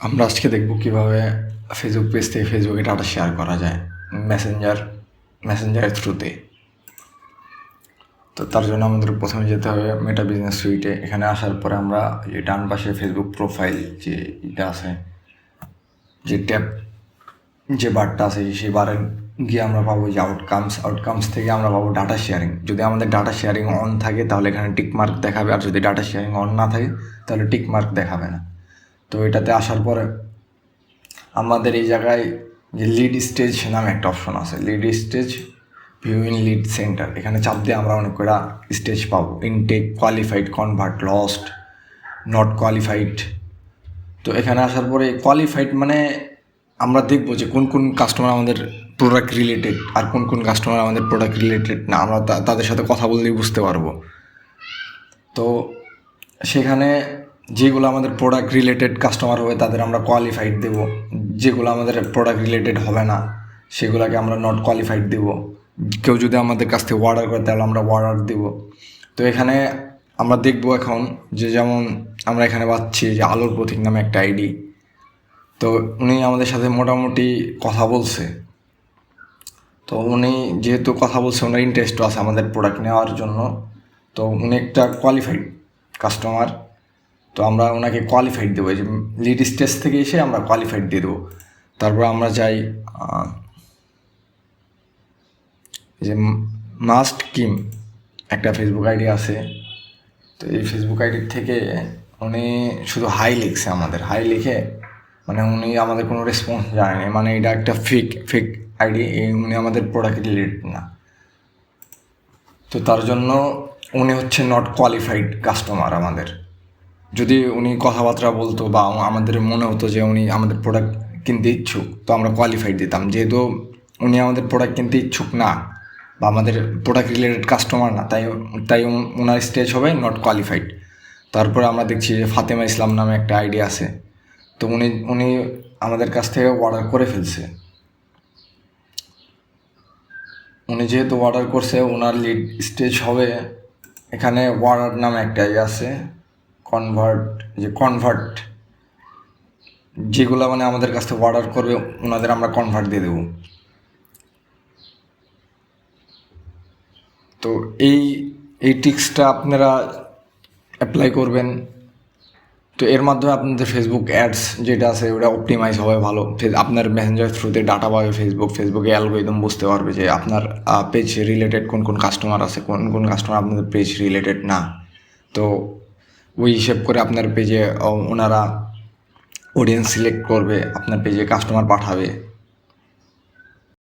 আমরা আজকে দেখব কিভাবে ফেসবুক পেজ থেকে ফেসবুকে ডাটা শেয়ার করা যায় মেসেঞ্জারের থ্রুতে। তো তার জন্য আমাদের প্রথমে যেতে হবে মেটা বিজনেস সুইটে। এখানে আসার পরে আমরা যে ডান পাশে ফেসবুক প্রোফাইল যে এটা আছে, যে ট্যাব যে বারটা আছে, সেই বারে গিয়ে আমরা পাবো যে আউটকামস থেকে আমরা পাবো ডাটা শেয়ারিং। যদি আমাদের ডাটা শেয়ারিং অন থাকে তাহলে এখানে টিক মার্ক দেখাবে, আর যদি ডাটা শেয়ারিং অন না থাকে তাহলে টিক মার্ক দেখাবে না। তো এটাতে আসার পরে আমাদের এই জায়গায় যে লিড স্টেজ নামে একটা অপশন আছে, lead stage view in lead center. এখানে চাপ দিয়ে আমরা অনেক কটা স্টেজ পাবো: intake, qualified, convert, lost, not qualified. তো এখানে আসার পরে কোয়ালিফাইড মানে আমরা দেখবো যে কোন কোন কাস্টমার আমাদের প্রোডাক্ট রিলেটেড আর কোন কোন কাস্টমার আমাদের প্রোডাক্ট রিলেটেড না। আমরা তাদের সাথে কথা বললেই বুঝতে পারবো। তো সেখানে যেগুলো আমাদের প্রোডাক্ট রিলেটেড কাস্টমার হবে তাদের আমরা কোয়ালিফাইড দেবো, যেগুলো আমাদের প্রোডাক্ট রিলেটেড হবে না সেগুলোকে আমরা নট কোয়ালিফাইড দেবো। কেউ যদি আমাদের কাছ থেকে অর্ডার করে তাহলে আমরা অর্ডার দেবো। তো এখানে আমরা দেখবো এখন যে যেমন আমরা এখানে পাচ্ছি যে আলোর প্রতীক নামে একটা আইডি। তো উনি আমাদের সাথে মোটামুটি কথা বলছে। তো উনি যেহেতু কথা বলছে, ওনার ইন্টারেস্টও আছে আমাদের প্রোডাক্ট নেওয়ার জন্য। তো উনি একটা কোয়ালিফাইড কাস্টমার। তো আমরা ওনাকে কোয়ালিফাইড দেবো, যে লিড স্টেজ থেকে এসে আমরা কোয়ালিফাইড দিয়ে দেবো। তারপর আমরা যাই যে মাস্ট কিম একটা ফেসবুক আইডি আছে। তো এই ফেসবুক আইডির থেকে উনি শুধু হাই লিখছে, আমাদের হাই লিখে, মানে উনি আমাদের কোনো রেসপন্স জানেনি, মানে এটা একটা ফেক আইডি, উনি আমাদের প্রোডাক্ট রিলেটেড না। তো তার জন্য উনি হচ্ছে নট কোয়ালিফাইড কাস্টমার আমাদের। যদি উনি কথাবার্তা বলতো বা আমাদের মনে হতো যে উনি আমাদের প্রোডাক্ট কিনতে ইচ্ছুক, তো আমরা কোয়ালিফাইড দিতাম। যেহেতু উনি আমাদের প্রোডাক্ট কিনতে ইচ্ছুক না বা আমাদের প্রোডাক্ট রিলেটেড কাস্টমার না, তাই ওনার স্টেজ হবে নট কোয়ালিফাইড। তারপরে আমরা দেখছি যে ফাতেমা ইসলাম নামে একটা আইডি আছে। তো উনি আমাদের কাছ থেকে অর্ডার করে ফেলছে। উনি যেহেতু অর্ডার করছে, ওনার লিড স্টেজ হবে এখানে অর্ডার নামে একটা আছে, কনভার্ট যেগুলো মানে আমাদের কাছ থেকে অর্ডার করবে ওনাদের আমরা কনভার্ট দিয়ে দেবো। তো এই টিক্সটা আপনারা অ্যাপ্লাই করবেন। তো এর মাধ্যমে আপনাদের ফেসবুক অ্যাডস যেটা আছে ওটা অপটিমাইজ হবে ভালো। আপনার মেসেঞ্জার থ্রুতে ডাটা পাবে ফেসবুকে অ্যালগরিদম বুঝতে পারবে যে আপনার পেজ রিলেটেড কোন কোন কাস্টমার আছে, কোন কোন কাস্টমার আপনাদের পেজ রিলেটেড না। তো ওই হিসেব করে আপনার পেজে ওনারা অডিয়েন্স সিলেক্ট করবে, আপনার পেজে কাস্টমার পাঠাবে।